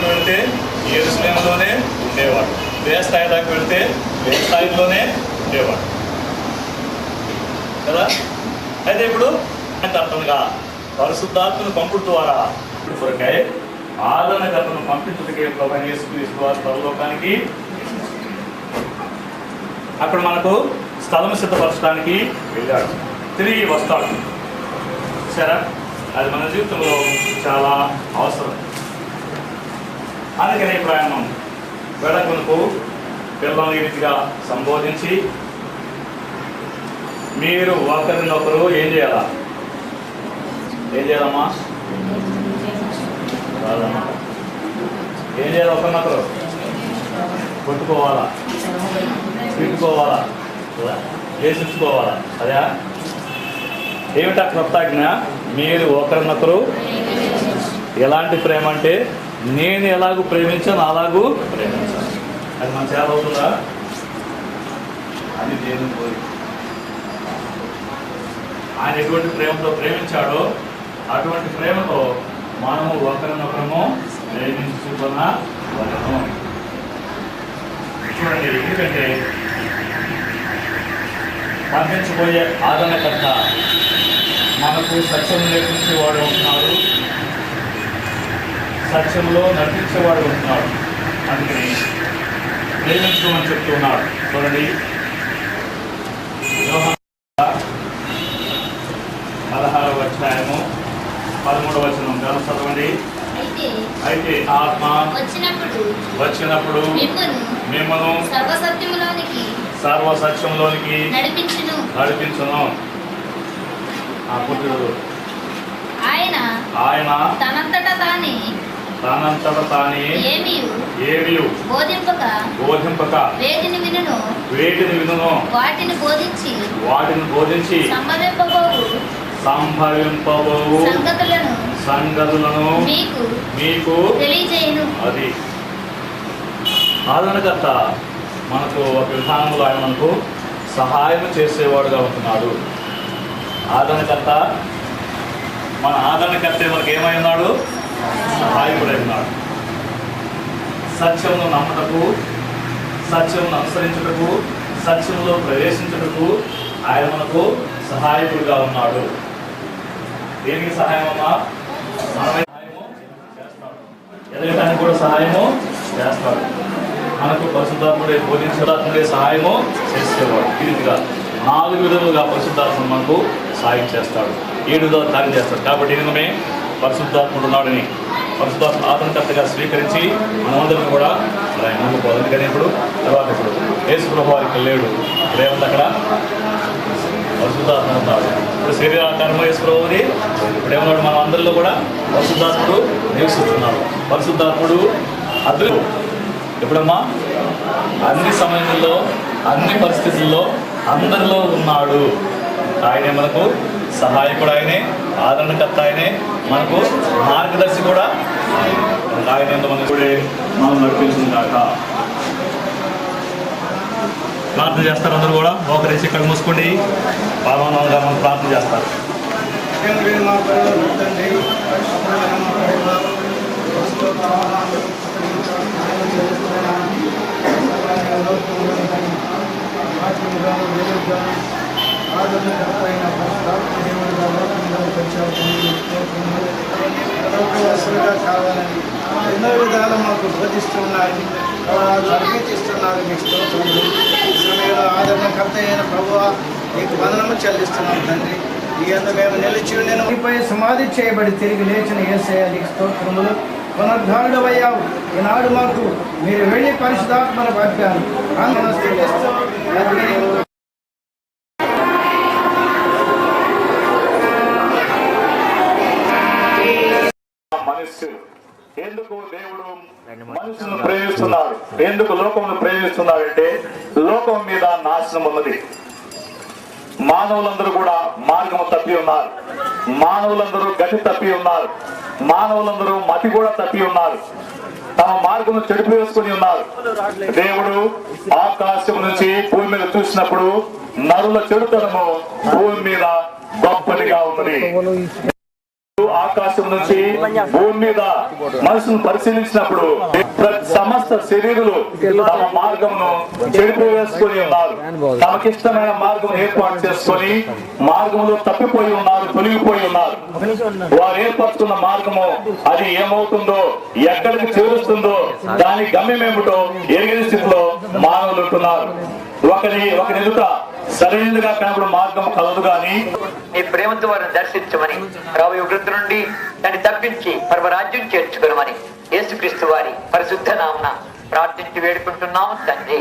దాకా వెళితే యెరూషలేములోనే ఉండేవాడు, ఏ స్థాయి దాకా వెళితే ఏ స్థాయిలోనే ఉండేవాడు కదా. అయితే ఇప్పుడు అర్థంగా పరిశుద్ధాత్మను పంపుడు ద్వారా కొరకై ఆదరణకర్తను పంపించుటకే ప్రభువైన యేసుక్రీస్తు వారు పరలోకానికి అక్కడ మనకు స్థలం సిద్ధపరచడానికి వెళ్ళాడు, తిరిగి వస్తాడు. సరే, అది మన జీవితంలో చాలా అవసరం. అందుకనే ఇప్పుడు ఆయన వేళకొనుకు పిల్లల్ని రీతిగా సంబోధించి మీరు ఒకరినొకరు ఏం చేయాలా? ఏం చేయాలమ్మా? ఏం చేయాలి? ఒకరినొకరు కొట్టుకోవాలా, తిట్టుకోవాలా, ద్వేషించుకోవాలా? అదే ఏమిటా క్రొత్తాజ్ఞ? మీరు ఒకరినొకరు ఎలాంటి ప్రేమ అంటే నేను ఎలాగూ ప్రేమించాను అలాగూ ప్రేమించాను. అది మన చేత అవుతుందా? అది దేవుని కోరిక. ఆయన ఎటువంటి ప్రేమతో ప్రేమించాడో అటువంటి ప్రేమతో మనము ఒకరినొకరము ప్రేమించుకున్న వలెను. చూడండి, ఎందుకంటే పంపించబోయే ఆదరణకర్త మనకు సత్యం నేర్పించేవాడు ఉంటున్నాడు, సత్యంలో నడిపించేవాడు ఉంటున్నాడు. అందుకని ప్రేమించమని చెప్తున్నాడు. చూడండి, 16వ అధ్యాయము 13వ వచనం చదవండి. అయితే ఆత్మ వచ్చినప్పుడు మిమ్మల్ని సర్వసత్యంలోనికి నడిపించును. ఆయన తనంతట తానే ఏమీ బోధింపక వేటిని వినును వాటిని బోధించి సంభవింపబోవు సంగతులను మీకు తెలియజేయును. అది ఆదరణకర్త మనకు ఒక విధానంలో ఆయన మనకు సహాయం చేసేవాడుగా ఉంటున్నాడు. ఆదరణకర్త మన ఆదరణకర్త మనకు ఏమై ఉన్నాడు? సహాయకుడై ఉన్నాడు. సత్యమును నమ్మటకు, సత్యమును అనుసరించుటకు, సత్యంలో ప్రవేశించుటకు ఆయన మనకు సహాయకుడిగా ఉన్నాడు. దేనికి సహాయం అమ్మా? మనమే సహాయము చేస్తాడు, ఎదగటానికి కూడా సహాయము చేస్తాడు. మనకు పరిశుద్ధాత్ముడే బోధించడాత్ముడే సహాయము చేసేవాడు. ఈ రీతిగా 4 విధములుగా పరిశుద్ధాత్ముడు మనకు సహాయం చేస్తాడు, 7 విధాలు కార్యం చేస్తాడు. కాబట్టి నిజమే పరిశుద్ధాత్ముడు ఉన్నాడని పరిశుద్ధాత్మ ఆదరణకర్తగా స్వీకరించి మనమందరం కూడా ఆయన ముందుకు పోవాలి. ఎందుకని ఇప్పుడు యేసు ప్రభువు వారికి లేడు, ఇప్పుడేముంది అక్కడ? పరిశుద్ధాత్మ ఉన్నాడు. ఇప్పుడు శరీరాకారము యేసు ప్రభువుది, ఇప్పుడేమన్నాడు? మన అందరిలో కూడా పరిశుద్ధాత్ముడు నివసిస్తున్నాడు. పరిశుద్ధాత్ముడు అద్భుతం. ఎప్పుడమ్మా? అన్ని సమయంలో, అన్ని పరిస్థితుల్లో అందరిలో ఉన్నాడు. ఆయనే మనకు సహాయకుడు, ఆయనే ఆదరణకర్త, ఆయనే మనకు మార్గదర్శి కూడా. ఆయన మనకు కూడా మనం నడిపించుగాక. ప్రార్థన చేస్తారు అందరూ కూడా. ఒకరేసి ఇక్కడ మూసుకోండి. పాల్గొనగా మనం ప్రార్థన చేస్తారు. కావాలని ఎన్నో విధాలు మాకు బోధిస్తున్నారు, జరిగిస్తున్నారు. మీకు స్తోత్రములు. సమయంలో ఆదరణకర్త అయిన ప్రభువా నీకు వందనము చెల్లిస్తున్నాం తండ్రి. ఈ అందు మేము నిలిచి నేను మీపై సమాధి చేయబడి తిరిగి లేచిన యేసయ్య నీకు స్తోత్రములు. పునరుద్ధారుడవయ్యావు. ఈనాడు మాకు మీరు వెళ్ళి పరిశుద్ధాత్మను పంపారు. ఎందుకు దేవుడు మనుషులను ప్రేమిస్తున్నాడు, ఎందుకు లోకమును ప్రేమిస్తున్నాడు అంటే లోకం మీద నాశనం ఉన్నది. మానవులందరూ కూడా మార్గము తప్పి ఉన్నారు, మానవులందరూ గతి తప్పి ఉన్నారు, మానవులందరూ మతి కూడా తప్పి ఉన్నారు, తమ మార్గము చెడిపి వేసుకుని ఉన్నారు. దేవుడు ఆకాశం నుంచి భూమి మీద చూసినప్పుడు నరుల చెడుతనము భూమి మీద గొప్పదిగా ఉన్నది. ఆకాశం నుంచి భూమి మీద మనుషులను పరిశీలించినప్పుడు సమస్త శరీరులు తమ మార్గమును చెడిపోవేసుకొని ఉన్నారు. తమకిష్టమైన మార్గం ఏర్పాటు చేసుకొని మార్గంలో తప్పిపోయి ఉన్నారు, తొలగిపోయి ఉన్నారు. వారు ఏర్పరచుకున్న మార్గము అది ఏమవుతుందో, ఎక్కడికి చేరుస్తుందో, దాని గమ్యం ఏమిటో ఎరిగిన స్థితిలో మానవులు ఉంటున్నారు. ఒకరి ఎదుట సరైనదిగా కనబడు మార్గం కలదు గాని నీ ప్రేమతో వారిని దర్శించమని, రాబోయే ఉగ్రత నుండి దాన్ని తప్పించి పరమరాజ్యం చేర్చుకోమని యేసుక్రీస్తు వారి పరిశుద్ధ నామమున ప్రార్థించి వేడుకుంటున్నాము తండ్రి.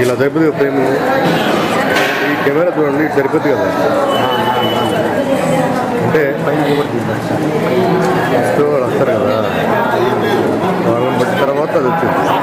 ఇలా సరిపోతుంది కదా ఫ్రేమ్. ఈ కెమెరా చూడండి, ఇది సరిపోతుంది కదా. అంటే ఫస్ట్ వాళ్ళు వస్తారు కదా, వాళ్ళని బట్టి తర్వాత అది వచ్చిందండి.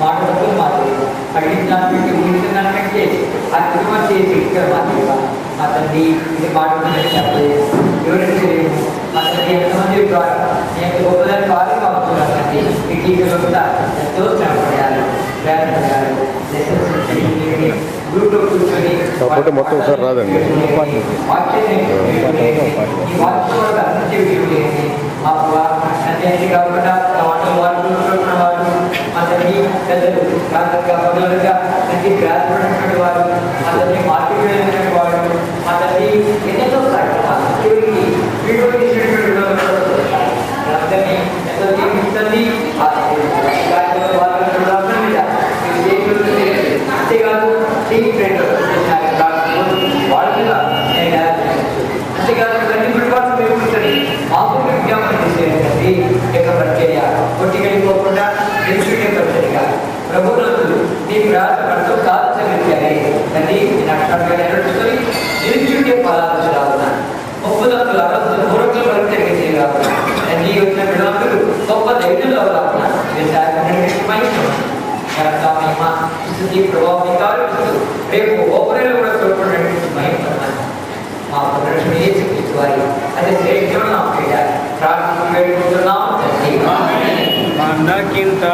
మాటలతో మాది అడిగిన దానికంటే అద్భుతమైన చేసి ఇక్కడ మాది మా తండ్రి ఇది మాటలు చెప్పలేదు. ఎవరైతే మా తండ్రి ఎంతమంది నేను గొప్పదాన్ని వారు అవుతున్నారు తండ్రి. ఈ టీవీలో కూడా ఎంతో శ్రమపడాలి, ప్రయాణపడాలి. గ్రూప్లో కూర్చొని మొత్తం ఒకసారి రాదండి. వాక్యాన్ని కాకుండా వాళ్ళు అతన్ని పెద్దలు మొదలుగా అతన్ని గ్రాసపడినటువంటి వారు, అతన్ని మార్కెట్ వెళ్ళినటువంటి వాడు, అతన్ని ఎన్నెన్నో చివరికి వీడియో తీసినటువంటి అతన్ని ఎంతో జీవిస్తుంది. అంతేకాదు టీవీ ఫ్రెండ్ వాళ్ళ మీద అంతేకాదు ప్రతి గుడిపాటు మేముంటుంది మాకు విజ్ఞాపన చేసేది యొక్క ప్రక్రియ కొట్టి వెళ్ళిపోకుండా నిలిచిపెట్టే ప్రక్రియ ప్రభుత్వం నీ ప్రార్థనతో సాధించాలి తల్లి నడుచుకొని నిలిచిపెట్టే ఫలాలు రావునా ఒప్పుదప్పులు అబద్ధం మూడొక్కలు పరిచయం చేయరావునా తల్లి వచ్చిన విడాకులు గొప్ప ధైర్యంలో రావునా ప్రభావితాలు రేపు ఓపెనర్లు కూడా చూడడానికి భయపడతాను. మా ప్రదర్శన వారి అదే శ్రేష్ఠం ప్రార్థన వేడుకుంటున్నాం. మనకింత